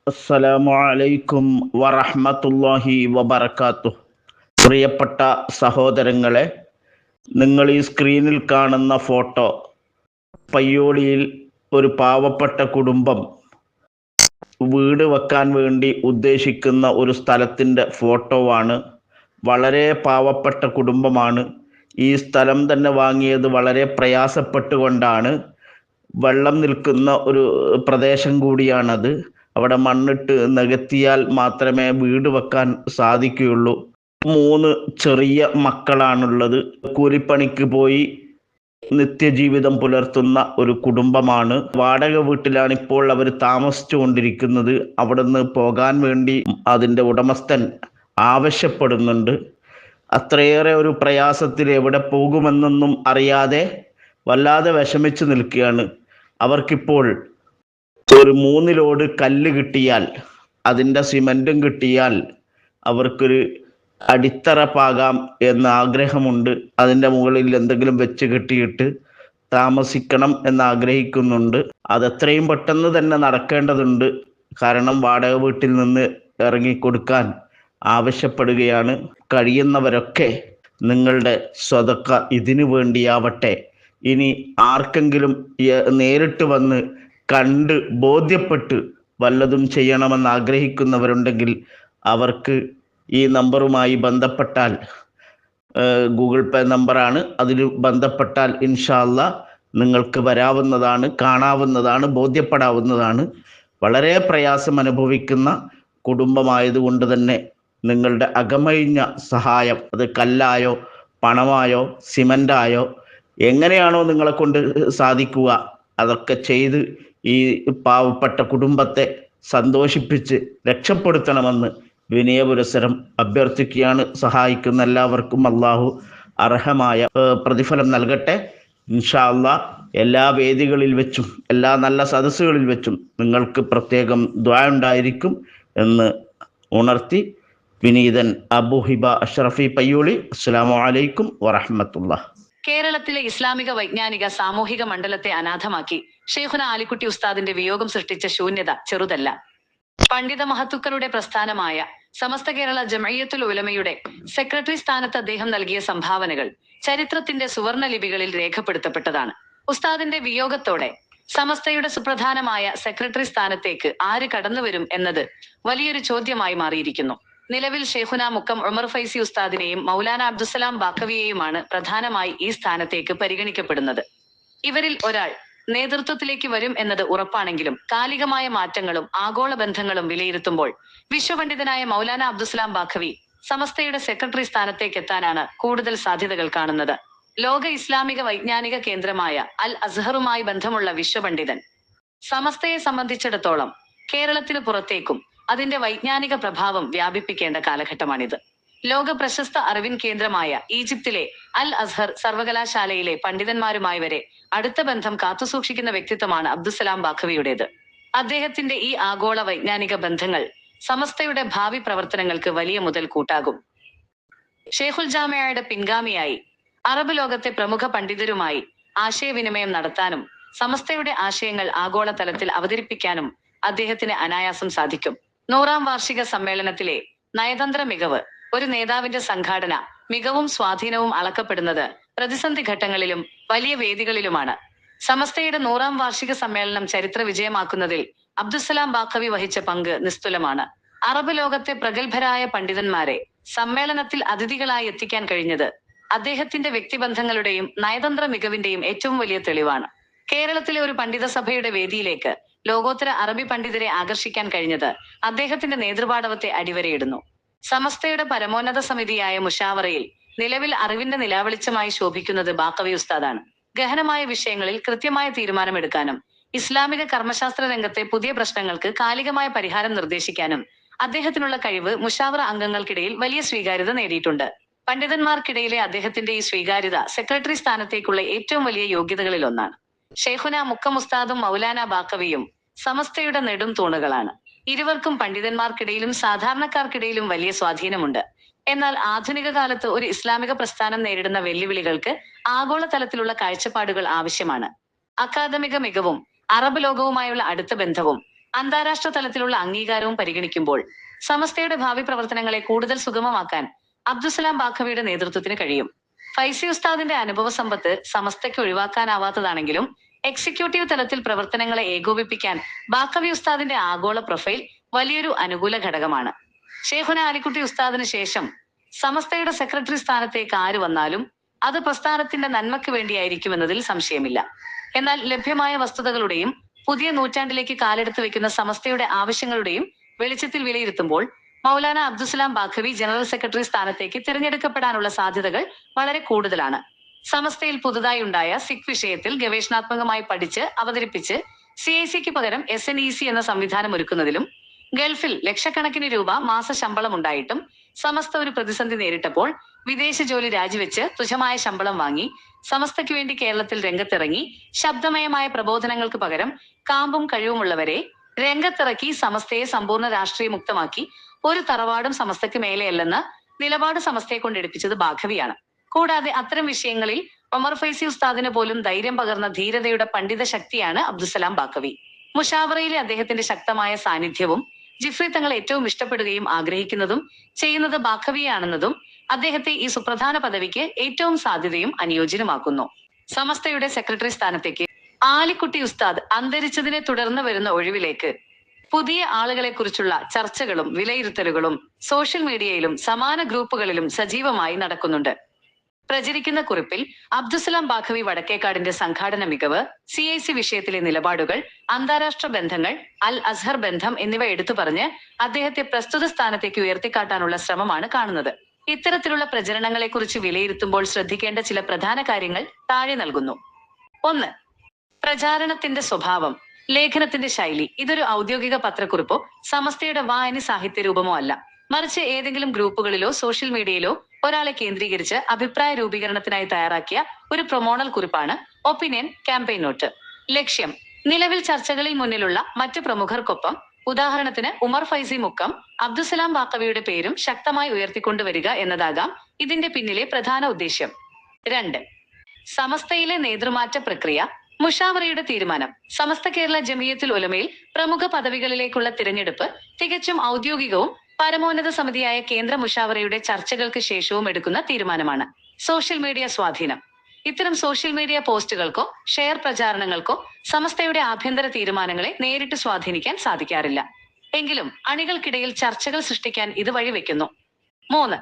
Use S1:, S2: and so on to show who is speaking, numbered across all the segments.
S1: അസ്സലാമു അലൈക്കും വറഹ്മത്തുള്ളാഹി വബറകാതുഹു. പ്രിയപ്പെട്ട സഹോദരങ്ങളെ, നിങ്ങൾ ഈ സ്ക്രീനിൽ കാണുന്ന ഫോട്ടോ പയ്യോളിയിൽ ഒരു പാവപ്പെട്ട കുടുംബം വീട് വെക്കാൻ വേണ്ടി ഉദ്ദേശിക്കുന്ന ഒരു സ്ഥലത്തിൻ്റെ ഫോട്ടോ ആണ്. വളരെ പാവപ്പെട്ട കുടുംബമാണ്. ഈ സ്ഥലം തന്നെ വാങ്ങിയത് വളരെ പ്രയാസപ്പെട്ടുകൊണ്ടാണ്. വെള്ളം നിൽക്കുന്ന ഒരു പ്രദേശം കൂടിയാണത്. അവിടെ മണ്ണിട്ട് നികത്തിയാൽ മാത്രമേ വീട് വെക്കാൻ സാധിക്കുകയുള്ളൂ. 3 ചെറിയ മക്കളാണുള്ളത്. കൂലിപ്പണിക്ക് പോയി നിത്യജീവിതം പുലർത്തുന്ന ഒരു കുടുംബമാണ്. വാടക വീട്ടിലാണ് ഇപ്പോൾ അവർ താമസിച്ചു കൊണ്ടിരിക്കുന്നത്. അവിടുന്ന് പോകാൻ വേണ്ടി അതിൻ്റെ ഉടമസ്ഥൻ ആവശ്യപ്പെടുന്നുണ്ട്. അത്രയേറെ ഒരു പ്രയാസത്തിൽ എവിടെ പോകുമെന്നൊന്നും അറിയാതെ വല്ലാതെ വിഷമിച്ച് നിൽക്കുകയാണ്. അവർക്കിപ്പോൾ ഒരു 3 ലോഡ് കല്ല് കിട്ടിയാൽ, അതിൻ്റെ സിമൻറ്റും കിട്ടിയാൽ അവർക്കൊരു അടിത്തറ പാകാം എന്ന ആഗ്രഹമുണ്ട്. അതിൻ്റെ മുകളിൽ എന്തെങ്കിലും വെച്ച് കെട്ടിയിട്ട് താമസിക്കണം എന്നാഗ്രഹിക്കുന്നുണ്ട്. അതെത്രയും പെട്ടെന്ന് തന്നെ നടക്കേണ്ടതുണ്ട്. കാരണം വാടക വീട്ടിൽ നിന്ന് ഇറങ്ങിക്കൊടുക്കാൻ ആവശ്യപ്പെടുകയാണ്. കഴിയുന്നവരൊക്കെ നിങ്ങളുടെ സ്വതക്ക ഇതിനു വേണ്ടിയാവട്ടെ. ഇനി ആർക്കെങ്കിലും നേരിട്ട് വന്ന് കണ്ട് ബോധ്യപ്പെട്ട് വല്ലതും ചെയ്യണമെന്ന് ആഗ്രഹിക്കുന്നവരുണ്ടെങ്കിൽ അവർക്ക് ഈ നമ്പറുമായി ബന്ധപ്പെട്ടാൽ, ഗൂഗിൾ പേ നമ്പറാണ്, അതിൽ ബന്ധപ്പെട്ടാൽ ഇൻഷാ അല്ലാഹ് നിങ്ങൾക്ക് വരാവുന്നതാണ്, കാണാവുന്നതാണ്, ബോധ്യപ്പെടാവുന്നതാണ്. വളരെ പ്രയാസം അനുഭവിക്കുന്ന കുടുംബമായതുകൊണ്ട് തന്നെ നിങ്ങളുടെ അകമഴിഞ്ഞ സഹായം, അത് കല്ലായോ പണമായോ സിമൻ്റായോ എങ്ങനെയാണോ നിങ്ങളെ കൊണ്ട് സാധിക്കുക, അതൊക്കെ ചെയ്ത് ഈ പാവപ്പെട്ട കുടുംബത്തെ സന്തോഷിപ്പിച്ച് രക്ഷപ്പെടുത്തണമെന്ന് വിനയപുരസരം അഭ്യർത്ഥിക്കുകയാണ്. സഹായിക്കുന്ന എല്ലാവർക്കും അള്ളാഹു അർഹമായ പ്രതിഫലം നൽകട്ടെ. ഇൻഷാ അല്ലാഹ് എല്ലാ വേദികളിൽ വെച്ചും എല്ലാ നല്ല സദസ്സുകളിൽ വെച്ചും നിങ്ങൾക്ക് പ്രത്യേകം ദുആ ഉണ്ടായിരിക്കും എന്ന് ഉണർത്തി വിനീതൻ അബൂഹിബ അഷ്റഫി പയ്യോളി. അസ്സലാമു അലൈക്കും വറഹ്മത്തുള്ളാഹി.
S2: കേരളത്തിലെ ഇസ്ലാമിക വൈജ്ഞാനിക സാമൂഹിക മണ്ഡലത്തെ അനാഥമാക്കി ഷെയ്ഖുന ആലിക്കുട്ടി ഉസ്താദിന്റെ വിയോഗം സൃഷ്ടിച്ച ശൂന്യത ചെറുതല്ല. പണ്ഡിത മഹത്തുക്കളുടെ പ്രസ്ഥാനമായ സമസ്ത കേരള ജംഇയ്യത്തുൽ ഉലമയുടെ സെക്രട്ടറി സ്ഥാനത്ത് അദ്ദേഹം നൽകിയ സംഭാവനകൾ ചരിത്രത്തിന്റെ സുവർണ ലിപികളിൽ രേഖപ്പെടുത്തപ്പെട്ടതാണ്. ഉസ്താദിന്റെ വിയോഗത്തോടെ സമസ്തയുടെ സുപ്രധാനമായ സെക്രട്ടറി സ്ഥാനത്തേക്ക് ആര് കടന്നുവരും എന്നത് വലിയൊരു ചോദ്യമായി മാറിയിരിക്കുന്നു. നിലവിൽ ഷെയ്ഖുന മുക്കം ഉമർ ഫൈസി ഉസ്താദിനെയും മൗലാന അബ്ദുസ്സലാം ബാക്കവിയെയുമാണ് പ്രധാനമായി ഈ സ്ഥാനത്തേക്ക് പരിഗണിക്കപ്പെടുന്നത്. ഇവരിൽ ഒരാൾ നേതൃത്വത്തിലേക്ക് വരും എന്നത് ഉറപ്പാണെങ്കിലും കാലികമായ മാറ്റങ്ങളും ആഗോള ബന്ധങ്ങളും വിലയിരുത്തുമ്പോൾ വിശ്വപണ്ഡിതനായ മൗലാന അബ്ദുസ്സലാം ബാഖവി സമസ്തയുടെ സെക്രട്ടറി സ്ഥാനത്തേക്ക് എത്താനാണ് കൂടുതൽ സാധ്യതകൾ കാണുന്നത്. ലോക ഇസ്ലാമിക വൈജ്ഞാനിക കേന്ദ്രമായ അൽ അസ്ഹറുമായി ബന്ധമുള്ള വിശ്വപണ്ഡിതൻ സമസ്തയെ സംബന്ധിച്ചിടത്തോളം കേരളത്തിന് പുറത്തേക്കും അതിന്റെ വൈജ്ഞാനിക പ്രഭാവം വ്യാപിപ്പിക്കേണ്ട കാലഘട്ടമാണിത്. ലോക പ്രശസ്ത അറിവിൻ കേന്ദ്രമായ ഈജിപ്തിലെ അൽ അസ്ഹർ സർവകലാശാലയിലെ പണ്ഡിതന്മാരുമായി വരെ അടുത്ത ബന്ധം കാത്തുസൂക്ഷിക്കുന്ന വ്യക്തിത്വമാണ് അബ്ദുസ്സലാം ബാഖവിയുടേത്. അദ്ദേഹത്തിന്റെ ഈ ആഗോള വൈജ്ഞാനിക ബന്ധങ്ങൾ സമസ്തയുടെ ഭാവി പ്രവർത്തനങ്ങൾക്ക് വലിയ മുതൽ കൂട്ടാകും. ഷെയ്ഖുൽ ജാമിഅയുടെ പിൻഗാമിയായി അറബ് ലോകത്തെ പ്രമുഖ പണ്ഡിതരുമായി ആശയവിനിമയം നടത്താനും സമസ്തയുടെ ആശയങ്ങൾ ആഗോളതലത്തിൽ അവതരിപ്പിക്കാനും അദ്ദേഹത്തിന് അനായാസം സാധിക്കും. 100ാം വാർഷിക സമ്മേളനത്തിലെ നയതന്ത്ര മികവ്, ഒരു നേതാവിന്റെ സംഘാടന മികവും സ്വാധീനവും അളക്കപ്പെടുന്നത് പ്രതിസന്ധി ഘട്ടങ്ങളിലും വലിയ വേദികളിലുമാണ്. സമസ്തയുടെ 100ാം വാർഷിക സമ്മേളനം ചരിത്ര വിജയമാക്കുന്നതിൽ അബ്ദുസ്സലാം ബാഖവി വഹിച്ച പങ്ക് നിസ്തുലമാണ്. അറബ് ലോകത്തെ പ്രഗത്ഭരായ പണ്ഡിതന്മാരെ സമ്മേളനത്തിൽ അതിഥികളായി എത്തിക്കാൻ കഴിഞ്ഞത് അദ്ദേഹത്തിന്റെ വ്യക്തിബന്ധങ്ങളുടെയും നയതന്ത്ര മികവിന്റെയും ഏറ്റവും വലിയ തെളിവാണ്. കേരളത്തിലെ ഒരു പണ്ഡിത സഭയുടെ വേദിയിലേക്ക് ലോകോത്തര അറബി പണ്ഡിതരെ ആകർഷിക്കാൻ കഴിഞ്ഞത് അദ്ദേഹത്തിന്റെ നേതൃപാടവത്തെ അടിവരയിടുന്നു. സമസ്തയുടെ പരമോന്നത സമിതിയായ മുഷാവറയിൽ നിലവിൽ അറിവിന്റെ നിലാവെളിച്ചമായി ശോഭിക്കുന്നത് ബാഖവി ഉസ്താദാണ്. ഗഹനമായ വിഷയങ്ങളിൽ കൃത്യമായ തീരുമാനമെടുക്കാനും ഇസ്ലാമിക കർമ്മശാസ്ത്ര രംഗത്തെ പുതിയ പ്രശ്നങ്ങൾക്ക് കാലികമായ പരിഹാരം നിർദ്ദേശിക്കാനും അദ്ദേഹത്തിനുള്ള കഴിവ് മുഷാവറ അംഗങ്ങൾക്കിടയിൽ വലിയ സ്വീകാര്യത നേടിയിട്ടുണ്ട്. പണ്ഡിതന്മാർക്കിടയിലെ അദ്ദേഹത്തിന്റെ ഈ സ്വീകാര്യത സെക്രട്ടറി സ്ഥാനത്തേക്കുള്ള ഏറ്റവും വലിയ യോഗ്യതകളിൽ ഒന്നാണ്. ഷെയ്ഖുന മുക്കം ഉസ്താദും മൗലാന ബാഖവിയും സമസ്തയുടെ നെടും തൂണുകളാണ്. ഇരുവർക്കും പണ്ഡിതന്മാർക്കിടയിലും സാധാരണക്കാർക്കിടയിലും വലിയ സ്വാധീനമുണ്ട്. എന്നാൽ ആധുനിക കാലത്ത് ഒരു ഇസ്ലാമിക പ്രസ്ഥാനം നേരിടുന്ന വെല്ലുവിളികൾക്ക് ആഗോളതലത്തിലുള്ള കാഴ്ചപ്പാടുകൾ ആവശ്യമാണ്. അക്കാദമിക മികവും അറബ് ലോകവുമായുള്ള അടുത്ത ബന്ധവും അന്താരാഷ്ട്ര തലത്തിലുള്ള അംഗീകാരവും പരിഗണിക്കുമ്പോൾ സമസ്തയുടെ ഭാവി പ്രവർത്തനങ്ങളെ കൂടുതൽ സുഗമമാക്കാൻ അബ്ദുസലാം ബാഖവിയുടെ നേതൃത്വത്തിന് കഴിയും. ഫൈസി ഉസ്താദിന്റെ അനുഭവ സമ്പത്ത് സമസ്തയ്ക്ക് ഒഴിവാക്കാനാവാത്തതാണെങ്കിലും എക്സിക്യൂട്ടീവ് തലത്തിൽ പ്രവർത്തനങ്ങളെ ഏകോപിപ്പിക്കാൻ ബാഖവി ഉസ്താദിന്റെ ആഗോള പ്രൊഫൈൽ വലിയൊരു അനുകൂല ഘടകമാണ്. ഷെയ്ഖുന ആലിക്കുട്ടി ഉസ്താദിന് ശേഷം സമസ്തയുടെ സെക്രട്ടറി സ്ഥാനത്തേക്ക് ആര് വന്നാലും അത് പ്രസ്ഥാനത്തിന്റെ നന്മയ്ക്ക് വേണ്ടിയായിരിക്കുമെന്നതിൽ സംശയമില്ല. എന്നാൽ ലഭ്യമായ വസ്തുതകളുടെയും പുതിയ നൂറ്റാണ്ടിലേക്ക് കാലെടുത്ത് വെക്കുന്ന സമസ്തയുടെ ആവശ്യങ്ങളുടെയും വെളിച്ചത്തിൽ വിലയിരുത്തുമ്പോൾ മൗലാന അബ്ദുസലാം ബാഖവി ജനറൽ സെക്രട്ടറി സ്ഥാനത്തേക്ക് തിരഞ്ഞെടുക്കപ്പെടാനുള്ള സാധ്യതകൾ വളരെ കൂടുതലാണ്. സമസ്തയിൽ പുതുതായി ഉണ്ടായ സിഖ് വിഷയത്തിൽ ഗവേഷണാത്മകമായി പഠിച്ച് അവതരിപ്പിച്ച് CIC-ക്ക് പകരം SNEC എന്ന സംവിധാനം ഒരുക്കുന്നതിലും ഗൾഫിൽ ലക്ഷക്കണക്കിന് രൂപ മാസ ശമ്പളം ഉണ്ടായിട്ടും സമസ്ത ഒരു പ്രതിസന്ധി നേരിട്ടപ്പോൾ വിദേശ ജോലി രാജിവെച്ച് തുച്ഛമായ ശമ്പളം വാങ്ങി സമസ്തയ്ക്ക് വേണ്ടി കേരളത്തിൽ രംഗത്തിറങ്ങി ശബ്ദമയമായ പ്രബോധനങ്ങൾക്ക് പകരം കാമ്പും കഴിവുമുള്ളവരെ രംഗത്തിറക്കി സമസ്തയെ സമ്പൂർണ്ണ രാഷ്ട്രീയ മുക്തമാക്കി ഒരു തറവാടും സമസ്തയ്ക്ക് മേലെയല്ലെന്ന നിലപാട് സമസ്തയെ കൊണ്ടെടുപ്പിച്ചത് ബാഖവിയാണ്. കൂടാതെ അത്തരം വിഷയങ്ങളിൽ ഒമർ ഫൈസി ഉസ്താദിന് പോലും ധൈര്യം പകർന്ന ധീരതയുടെ പണ്ഡിത ശക്തിയാണ് അബ്ദുസലാം ബാഖവി. മുഷാവറയിലെ അദ്ദേഹത്തിന്റെ ശക്തമായ സാന്നിധ്യവും ജിഫ്രി തങ്ങൾ ഏറ്റവും ഇഷ്ടപ്പെടുകയും ആഗ്രഹിക്കുന്നതും ചെയ്യുന്നത് ബാഖവിയാണെന്നതും അദ്ദേഹത്തെ ഈ സുപ്രധാന പദവിക്ക് ഏറ്റവും സാധ്യതയും അനുയോജ്യനുമാക്കുന്നു. സമസ്തയുടെ സെക്രട്ടറി സ്ഥാനത്തേക്ക് ആലിക്കുട്ടി ഉസ്താദ് അന്തരിച്ചതിനെ തുടർന്ന് വരുന്ന ഒഴിവിലേക്ക് പുതിയ ആളുകളെ കുറിച്ചുള്ള ചർച്ചകളും വിലയിരുത്തലുകളും സോഷ്യൽ മീഡിയയിലും സമാന ഗ്രൂപ്പുകളിലും സജീവമായി നടക്കുന്നുണ്ട്. പ്രചരിക്കുന്ന കുറിപ്പിൽ അബ്ദുസലാം ബാഖവി വടക്കേക്കാടിന്റെ സംഘാടന മികവ്, CIC വിഷയത്തിലെ നിലപാടുകൾ, അന്താരാഷ്ട്ര ബന്ധങ്ങൾ, അൽ അസ്ഹർ ബന്ധം എന്നിവ എടുത്തു പറഞ്ഞ് അദ്ദേഹത്തെ പ്രസ്തുത സ്ഥാനത്തേക്ക് ഉയർത്തിക്കാട്ടാനുള്ള ശ്രമമാണ് കാണുന്നത്. ഇത്തരത്തിലുള്ള പ്രചരണങ്ങളെക്കുറിച്ച് വിലയിരുത്തുമ്പോൾ ശ്രദ്ധിക്കേണ്ട ചില പ്രധാന കാര്യങ്ങൾ താഴെ നൽകുന്നു. 1. പ്രചാരണത്തിന്റെ സ്വഭാവം, ലേഖനത്തിന്റെ ശൈലി. ഇതൊരു ഔദ്യോഗിക പത്രക്കുറിപ്പോ സമസ്തയുടെ വായന സാഹിത്യ രൂപമോ അല്ല. മറിച്ച് ഏതെങ്കിലും ഗ്രൂപ്പുകളിലോ സോഷ്യൽ മീഡിയയിലോ ഒരാളെ കേന്ദ്രീകരിച്ച് അഭിപ്രായ രൂപീകരണത്തിനായി തയ്യാറാക്കിയ ഒരു പ്രൊമോണൽ കുറിപ്പാണ് ഒപ്പീനിയൻ ക്യാമ്പയിൻ നോട്ട്. ലക്ഷ്യം, നിലവിൽ ചർച്ചകളിൽ മുന്നിലുള്ള മറ്റ് പ്രമുഖർക്കൊപ്പം ഉദാഹരണത്തിന് ഉമർ ഫൈസി മുക്കം, അബ്ദുസലാം ബാഖവിയുടെ പേരും ശക്തമായി ഉയർത്തിക്കൊണ്ടുവരിക എന്നതാകാം ഇതിന്റെ പിന്നിലെ പ്രധാന ഉദ്ദേശ്യം. 2. സമസ്തയിലെ നേതൃമാറ്റ പ്രക്രിയ, മുഷാവറയുടെ തീരുമാനം. സമസ്ത കേരള ജമിയത്തുൽ ഉലമയിൽ പ്രമുഖ പദവികളിലേക്കുള്ള തിരഞ്ഞെടുപ്പ് തികച്ചും ഔദ്യോഗികവും പരമോന്നത സമിതിയായ കേന്ദ്ര മുഷാവറയുടെ ചർച്ചകൾക്ക് ശേഷവും എടുക്കുന്ന തീരുമാനമാണ്. സോഷ്യൽ മീഡിയ സ്വാധീനം. ഇത്തരം സോഷ്യൽ മീഡിയ പോസ്റ്റുകൾക്കോ ഷെയർ പ്രചാരണങ്ങൾക്കോ സമസ്തയുടെ ആഭ്യന്തര തീരുമാനങ്ങളെ നേരിട്ട് സ്വാധീനിക്കാൻ സാധിക്കാറില്ല. എങ്കിലും അണികൾക്കിടയിൽ ചർച്ചകൾ സൃഷ്ടിക്കാൻ ഇത് വഴിവെക്കുന്നു. 3.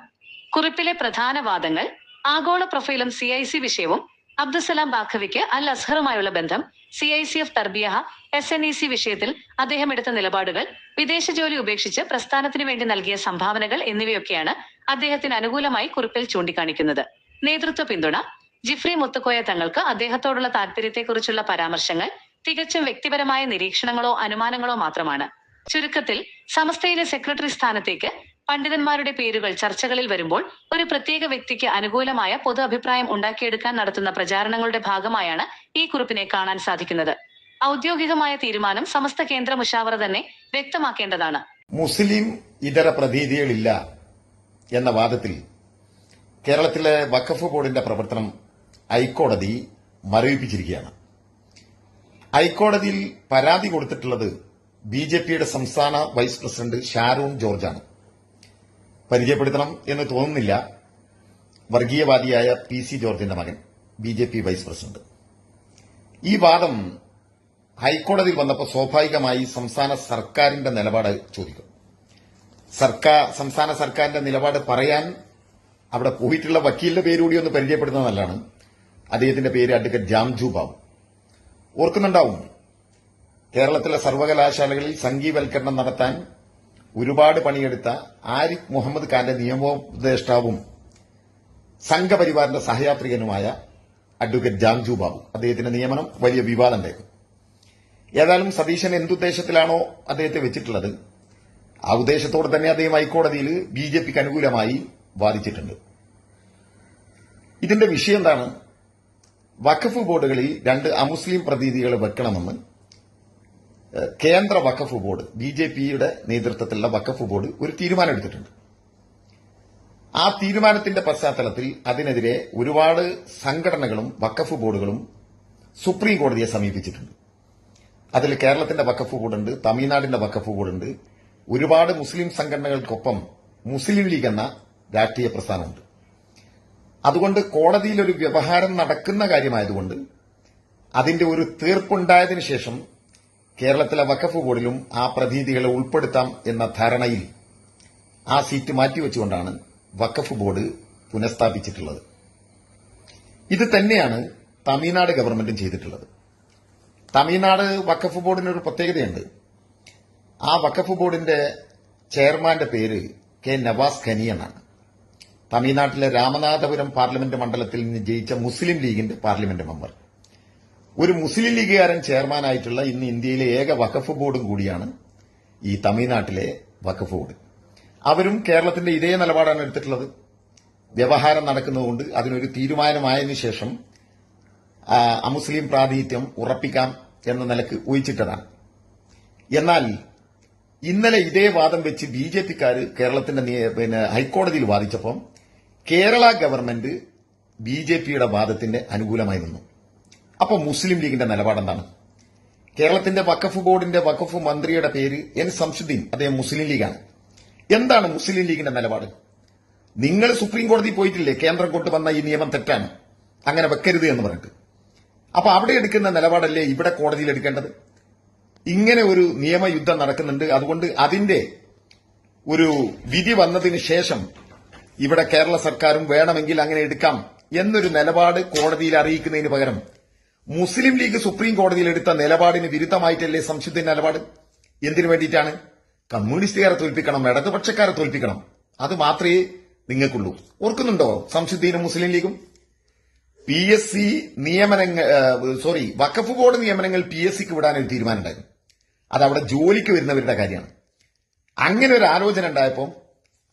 S2: കുറിപ്പിലെ പ്രധാന വാദങ്ങൾ, ആഗോള പ്രൊഫൈലും CIC വിഷയവും, അബ്ദുസലാം ബാഖവിക്ക് അൽ അസ്ഹറുമായുള്ള ബന്ധം, CICF തർബിയഹ, SNEC വിഷയത്തിൽ അദ്ദേഹം എടുത്ത നിലപാടുകൾ, വിദേശ ജോലി ഉപേക്ഷിച്ച് പ്രസ്ഥാനത്തിന് വേണ്ടി നൽകിയ സംഭാവനകൾ എന്നിവയൊക്കെയാണ് അദ്ദേഹത്തിന് അനുകൂലമായി കുറിപ്പിൽ ചൂണ്ടിക്കാണിക്കുന്നത്. നേതൃത്വ പിന്തുണ, ജിഫ്രി മുത്തുക്കോയ തങ്ങൾക്ക് അദ്ദേഹത്തോടുള്ള താല്പര്യത്തെക്കുറിച്ചുള്ള പരാമർശങ്ങൾ തികച്ചും വ്യക്തിപരമായ നിരീക്ഷണങ്ങളോ അനുമാനങ്ങളോ മാത്രമാണ്. ചുരുക്കത്തിൽ സമസ്തയിലെ സെക്രട്ടറി സ്ഥാനത്തേക്ക് പണ്ഡിതന്മാരുടെ പേരുകൾ ചർച്ചകളിൽ വരുമ്പോൾ ഒരു പ്രത്യേക വ്യക്തിക്ക് അനുകൂലമായ പൊതു അഭിപ്രായം ഉണ്ടാക്കിയെടുക്കാൻ നടത്തുന്ന പ്രചാരണങ്ങളുടെ ഭാഗമായാണ് ഈ കുറിപ്പിനെ കാണാൻ സാധിക്കുന്നത്. ഔദ്യോഗികമായ തീരുമാനം സമസ്ത കേന്ദ്ര മുഷാവറ തന്നെ വ്യക്തമാക്കേണ്ടതാണ്.
S3: മുസ്ലിം ഇതര പ്രതീതികളില്ല എന്ന വാദത്തിൽ കേരളത്തിലെ വഖഫ് ബോർഡിന്റെ പ്രവർത്തനം ഹൈക്കോടതി മരവിപ്പിച്ചിരിക്കുകയാണ്. ഹൈക്കോടതിയിൽ പരാതി കൊടുത്തിട്ടുള്ളത് BJPയുടെ സംസ്ഥാന വൈസ് പ്രസിഡന്റ് ഷാരൂൺ ജോർജാണ്. പരിചയപ്പെടുത്തണം എന്ന് തോന്നുന്നില്ല, വർഗീയവാദിയായ PC ജോർജിന്റെ മകൻ, BJP വൈസ് പ്രസിഡന്റ്. ഈ വാദം ഹൈക്കോടതിയിൽ വന്നപ്പോൾ സ്വാഭാവികമായി സംസ്ഥാന സർക്കാരിന്റെ നിലപാട് ചോദിക്കും. സംസ്ഥാന സർക്കാരിന്റെ നിലപാട് പറയാൻ അവിടെ പോയിട്ടുള്ള വക്കീലിന്റെ പേരുകൂടി ഒന്ന് പരിചയപ്പെടുന്നത് നല്ലതാണ്. അദ്ദേഹത്തിന്റെ പേര് അഡ്വക്കേറ്റ് ജാംജു ബാബു. ഓർക്കുന്നുണ്ടാവും, കേരളത്തിലെ സർവകലാശാലകളിൽ സംഘീവൽക്കരണം നടത്താൻ ഒരുപാട് പണിയെടുത്ത ആരിഫ് മുഹമ്മദ് ഖാന്റെ നിയമോപദേഷ്ടാവും സംഘപരിവാറിന്റെ സഹയാത്രികനുമായ അഡ്വക്കേറ്റ് ജാംജു ബാബു. അദ്ദേഹത്തിന്റെ നിയമനം വലിയ വിവാദമുണ്ടായിരുന്നു. ഏതായാലും സതീശൻ എന്തുദ്ദേശത്തിലാണോ അദ്ദേഹത്തെ വെച്ചിട്ടുള്ളത്, ആ ഉദ്ദേശത്തോടെ തന്നെ അദ്ദേഹം ഹൈക്കോടതിയിൽ BJPക്ക് അനുകൂലമായി വാദിച്ചിട്ടുണ്ട്. ഇതിന്റെ വിഷയം എന്താണ്? വഖഫ് ബോർഡുകളിൽ 2 അമുസ്ലിം പ്രതിനിധികൾ വെക്കണമെന്ന് കേന്ദ്ര വഖഫ് ബോർഡ്, BJPയുടെ നേതൃത്വത്തിലുള്ള വഖഫ് ബോർഡ് ഒരു തീരുമാനമെടുത്തിട്ടുണ്ട്. ആ തീരുമാനത്തിന്റെ പശ്ചാത്തലത്തിൽ അതിനെതിരെ ഒരുപാട് സംഘടനകളും വഖഫ് ബോർഡുകളും സുപ്രീം കോടതിയെ സമീപിച്ചിട്ടുണ്ട്. അതിൽ കേരളത്തിന്റെ വഖഫ് ബോർഡുണ്ട്, തമിഴ്നാടിന്റെ വഖഫ് ബോർഡുണ്ട്, ഒരുപാട് മുസ്ലിം സംഘടനകൾക്കൊപ്പം മുസ്ലിം ലീഗ് എന്ന രാഷ്ട്രീയ പ്രസ്ഥാനമുണ്ട്. അതുകൊണ്ട് കോടതിയിൽ ഒരു വ്യവഹാരം നടക്കുന്ന കാര്യമായതുകൊണ്ട് അതിന്റെ ഒരു തീർപ്പുണ്ടായതിനു ശേഷം കേരളത്തിലെ വഖഫ് ബോർഡിലും ആ പ്രതിനിധികളെ ഉൾപ്പെടുത്താം എന്ന ധാരണയിൽ ആ സീറ്റ് മാറ്റിവെച്ചുകൊണ്ടാണ് വഖഫ് ബോർഡ് പുനഃസ്ഥാപിച്ചിട്ടുള്ളത്. ഇത് തന്നെയാണ് തമിഴ്നാട് ഗവൺമെന്റും ചെയ്തിട്ടുള്ളത്. തമിഴ്നാട് വഖഫ് ബോർഡിനൊരു പ്രത്യേകതയുണ്ട്. ആ വഖഫ് ബോർഡിന്റെ ചെയർമാന്റെ പേര് കെ നവാസ് ഖനി എന്നാണ്. തമിഴ്നാട്ടിലെ രാമനാഥപുരം പാർലമെന്റ് മണ്ഡലത്തിൽ നിന്ന് ജയിച്ച മുസ്ലിം ലീഗിന്റെ പാർലമെന്റ് മെമ്പർ. ഒരു മുസ്ലിം ലീഗുകാരൻ ചെയർമാനായിട്ടുള്ള ഇന്ന് ഇന്ത്യയിലെ ഏക വഖഫ് ബോർഡും കൂടിയാണ് ഈ തമിഴ്നാട്ടിലെ വഖഫ് ബോർഡ്. അവരും കേരളത്തിന്റെ ഇതേ നിലപാടാണ് എടുത്തിട്ടുള്ളത്. വ്യവഹാരം നടക്കുന്നതുകൊണ്ട് അതിനൊരു തീരുമാനമായതിനു ശേഷം അമുസ്ലിം പ്രാതിനിധ്യം ഉറപ്പിക്കാം എന്ന നിലക്ക് ഊഹിച്ചിട്ടതാണ്. എന്നാൽ ഇന്നലെ ഇതേ വാദം വെച്ച് ബിജെപിക്കാർ കേരളത്തിന്റെ ഹൈക്കോടതിയിൽ വാദിച്ചപ്പോൾ കേരള ഗവൺമെന്റ് ബിജെപിയുടെ വാദത്തിന്റെ അനുകൂലമായി നിന്നു. അപ്പോൾ മുസ്ലിം ലീഗിന്റെ നിലപാടെന്താണ്? കേരളത്തിന്റെ വഖഫ് ബോർഡിന്റെ വഖഫ് മന്ത്രിയുടെ പേര് എൻ സംസുദ്ദീൻ, അദ്ദേഹം മുസ്ലിം ലീഗാണ്. എന്താണ് മുസ്ലിം ലീഗിന്റെ നിലപാട്? നിങ്ങൾ സുപ്രീം കോടതി പോയിട്ടില്ലേ കേന്ദ്രം കൊണ്ടുവന്ന ഈ നിയമം തെറ്റാണ്, അങ്ങനെ വെക്കരുത് എന്ന് പറഞ്ഞിട്ട്. അപ്പൊ അവിടെ എടുക്കുന്ന നിലപാടല്ലേ ഇവിടെ കോടതിയിൽ എടുക്കേണ്ടത്? ഇങ്ങനെ ഒരു നിയമയുദ്ധം നടക്കുന്നുണ്ട്. അതുകൊണ്ട് അതിന്റെ ഒരു വിധി വന്നതിന് ശേഷം ഇവിടെ കേരള സർക്കാരും വേണമെങ്കിൽ അങ്ങനെ എടുക്കാം എന്നൊരു നിലപാട് കോടതിയിൽ അറിയിക്കുന്നതിന് പകരം മുസ്ലിം ലീഗ് സുപ്രീം കോടതിയിൽ എടുത്ത നിലപാടിന് വിരുദ്ധമായിട്ടല്ലേ സംശുദ്ധ നിലപാട്? എന്തിനു വേണ്ടിയിട്ടാണ്? കമ്മ്യൂണിസ്റ്റുകാരെ തോൽപ്പിക്കണം, ഇടതുപക്ഷക്കാരെ തോൽപ്പിക്കണം, അത് മാത്രമേ നിങ്ങൾക്കുള്ളൂ. ഓർക്കുന്നുണ്ടോ സംശുദ്ധീനും മുസ്ലിം ലീഗും? PSC നിയമനങ്ങൾ വഖഫ് ബോർഡ് നിയമനങ്ങൾ PSCക്ക് വിടാനൊരു തീരുമാനമുണ്ടായിരുന്നു. അത് അവിടെ ജോലിക്ക് വരുന്നവരുടെ കാര്യമാണ്. അങ്ങനെ ഒരു ആലോചന ഉണ്ടായപ്പോൾ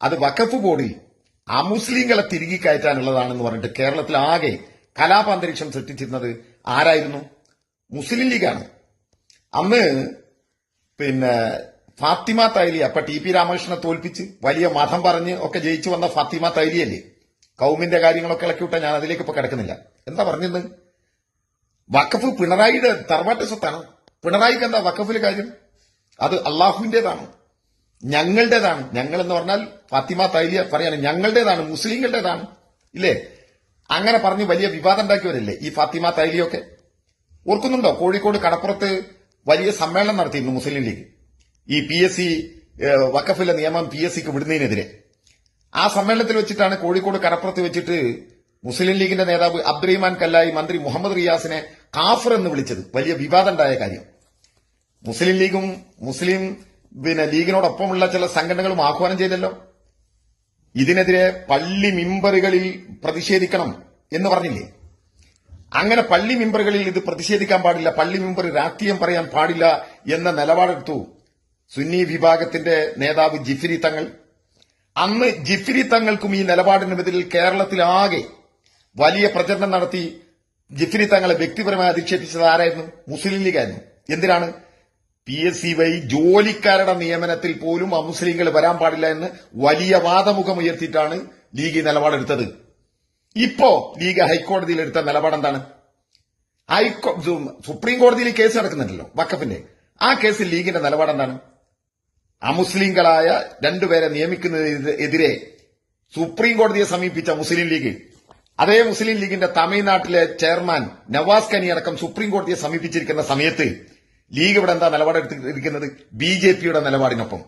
S3: അത് വഖഫ് ബോർഡിൽ അമുസ്ലിങ്ങളെ തിരികെ കയറ്റാനുള്ളതാണെന്ന് പറഞ്ഞിട്ട് കേരളത്തിൽ ആകെ കലാപാന്തരീക്ഷം സൃഷ്ടിച്ചിരുന്നത് ആരായിരുന്നു? മുസ്ലിം ലീഗാണ്. അന്ന് ഫാത്തിമ തൈലി, അപ്പൊ TP രാമകൃഷ്ണനെ തോൽപ്പിച്ച് വലിയ മതം പറഞ്ഞ് ഒക്കെ ജയിച്ചു വന്ന ഫാത്തിമ തൈലിയല്ലേ കൗമിന്റെ കാര്യങ്ങളൊക്കെ ഇളക്കിവിട്ട. ഞാൻ അതിലേക്ക് ഇപ്പൊ കിടക്കുന്നില്ല. എന്താ പറഞ്ഞത്? വഖഫ് പിണറായിയുടെ തറവാട്ട് സ്വത്താണ്. പിണറായിക്ക് എന്താ വഖഫില് കാര്യം? അത് അള്ളാഹുവിന്റേതാണ്, ഞങ്ങളുടേതാണ്. ഞങ്ങൾ എന്ന് പറഞ്ഞാൽ ഫാത്തിമ തൈലിയ പറയാണ് ഞങ്ങളുടേതാണ്, മുസ്ലിങ്ങളുടേതാണ്, ഇല്ലേ? അങ്ങനെ പറഞ്ഞ് വലിയ വിവാദം ഉണ്ടാക്കിയവരല്ലേ ഈ ഫാത്തിമ തൈലിയൊക്കെ. ഓർക്കുന്നുണ്ടോ? കോഴിക്കോട് കടപ്പുറത്ത് വലിയ സമ്മേളനം നടത്തിയിരുന്നു മുസ്ലിം ലീഗ് ഈ PSC വഖഫിലെ നിയമം PSCക്ക് വിടുന്നതിനെതിരെ. ആ സമ്മേളനത്തിൽ വെച്ചിട്ടാണ് കോഴിക്കോട് കടപ്പുറത്ത് വെച്ചിട്ട് മുസ്ലിം ലീഗിന്റെ നേതാവ് അബ്ദുറഹിമാൻ കല്ലായി മന്ത്രി മുഹമ്മദ് റിയാസിനെ കാഫർ എന്ന് വിളിച്ചത്. വലിയ വിവാദം ഉണ്ടായ കാര്യം. മുസ്ലിം ലീഗും മുസ്ലിം ലീഗിനോടൊപ്പമുള്ള ചില സംഘടനകളും ആഹ്വാനം ചെയ്തല്ലോ, ഇതിനെതിരെ പള്ളി മിമ്പറുകളിൽ പ്രതിഷേധിക്കണം എന്ന് പറഞ്ഞില്ലേ? അങ്ങനെ പള്ളി മിമ്പറുകളിൽ ഇത് പ്രതിഷേധിക്കാൻ പാടില്ല, പള്ളി മിമ്പർ രാഷ്ട്രീയം പറയാൻ പാടില്ല എന്ന നിലപാടെടുത്തു സുന്നി വിഭാഗത്തിന്റെ നേതാവ് ജിഫ്രി തങ്ങൾ. അന്ന് ജിഫ്രി തങ്ങൾക്കും ഈ നിലപാടിനെതിരിൽ കേരളത്തിലാകെ വലിയ പ്രചരണം നടത്തി ജിഫ്രി തങ്ങളെ വ്യക്തിപരമായി അധിക്ഷേപിച്ചത് ആരായിരുന്നു? മുസ്ലിം ലീഗായിരുന്നു. എന്തിനാണ്? PSC വഴി ജോലിക്കാരുടെ നിയമനത്തിൽ പോലും അമുസ്ലിങ്ങൾ വരാൻ പാടില്ല എന്ന് വലിയ വാദമുഖമുയർത്തിയിട്ടാണ് ലീഗ് ഈ നിലപാടെടുത്തത്. ഇപ്പോ ലീഗ് ഹൈക്കോടതിയിൽ എടുത്ത നിലപാടെന്താണ്? സുപ്രീം കോടതിയിൽ കേസ് നടക്കുന്നുണ്ടല്ലോ വഖഫിന്റെ. ആ കേസിൽ ലീഗിന്റെ നിലപാടെന്താണ്? അമുസ്ലിങ്ങളായ രണ്ടുപേരെ നിയമിക്കുന്നതിനെതിരെ സുപ്രീം കോടതിയെ സമീപിച്ച മുസ്ലിം ലീഗ്, അതേ മുസ്ലിം ലീഗിന്റെ തമിഴ്നാട്ടിലെ ചെയർമാൻ നവാസ് ഖനി അടക്കം സുപ്രീം കോടതിയെ സമീപിച്ചിരിക്കുന്ന സമയത്ത് ലീഗ് ഇവിടെ എന്താ നിലപാടെടുത്തിരിക്കുന്നത്? BJPയുടെ നിലപാടിനൊപ്പം.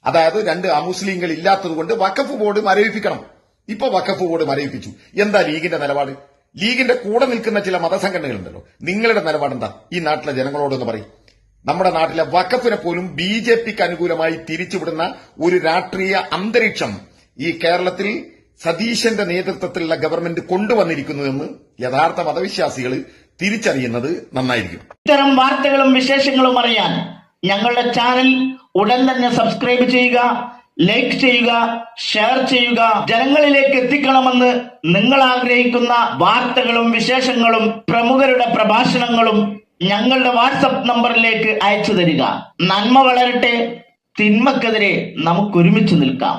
S3: അതായത് രണ്ട് അമുസ്ലിങ്ങൾ ഇല്ലാത്തതുകൊണ്ട് വഖഫ് ബോർഡ് മരവിപ്പിക്കണം. ഇപ്പൊ വഖഫ് ബോർഡ് മരവിപ്പിച്ചു. എന്താ ലീഗിന്റെ നിലപാട്? ലീഗിന്റെ കൂടെ നിൽക്കുന്ന ചില മതസംഘടനകളുണ്ടല്ലോ, നിങ്ങളുടെ നിലപാടെന്താ ഈ നാട്ടിലെ ജനങ്ങളോടൊന്ന് പറയും. നമ്മുടെ നാട്ടിലെ വഖഫിനെ പോലും BJPക്ക് അനുകൂലമായി തിരിച്ചുവിടുന്ന ഒരു രാഷ്ട്രീയ അന്തരീക്ഷം ഈ കേരളത്തിൽ സതീശന്റെ നേതൃത്വത്തിലുള്ള ഗവൺമെന്റ് കൊണ്ടുവന്നിരിക്കുന്നുവെന്ന് യഥാർത്ഥ മതവിശ്വാസികൾ തിരിച്ചറിയുന്നത് നന്നായിരിക്കും.
S4: ഇത്തരം വാർത്തകളും വിശേഷങ്ങളും അറിയാൻ ഞങ്ങളുടെ ചാനൽ ഉടൻ തന്നെ സബ്സ്ക്രൈബ് ചെയ്യുക, ലൈക്ക് ചെയ്യുക, ഷെയർ ചെയ്യുക. ജനങ്ങളിലേക്ക് എത്തിക്കണമെന്ന് നിങ്ങൾ ആഗ്രഹിക്കുന്ന വാർത്തകളും വിശേഷങ്ങളും പ്രമുഖരുടെ പ്രഭാഷണങ്ങളും ഞങ്ങളുടെ വാട്സപ്പ് നമ്പറിലേക്ക് അയച്ചു തരിക. നന്മ വളരട്ടെ, തിന്മക്കെതിരെ നമുക്കൊരുമിച്ച് നിൽക്കാം.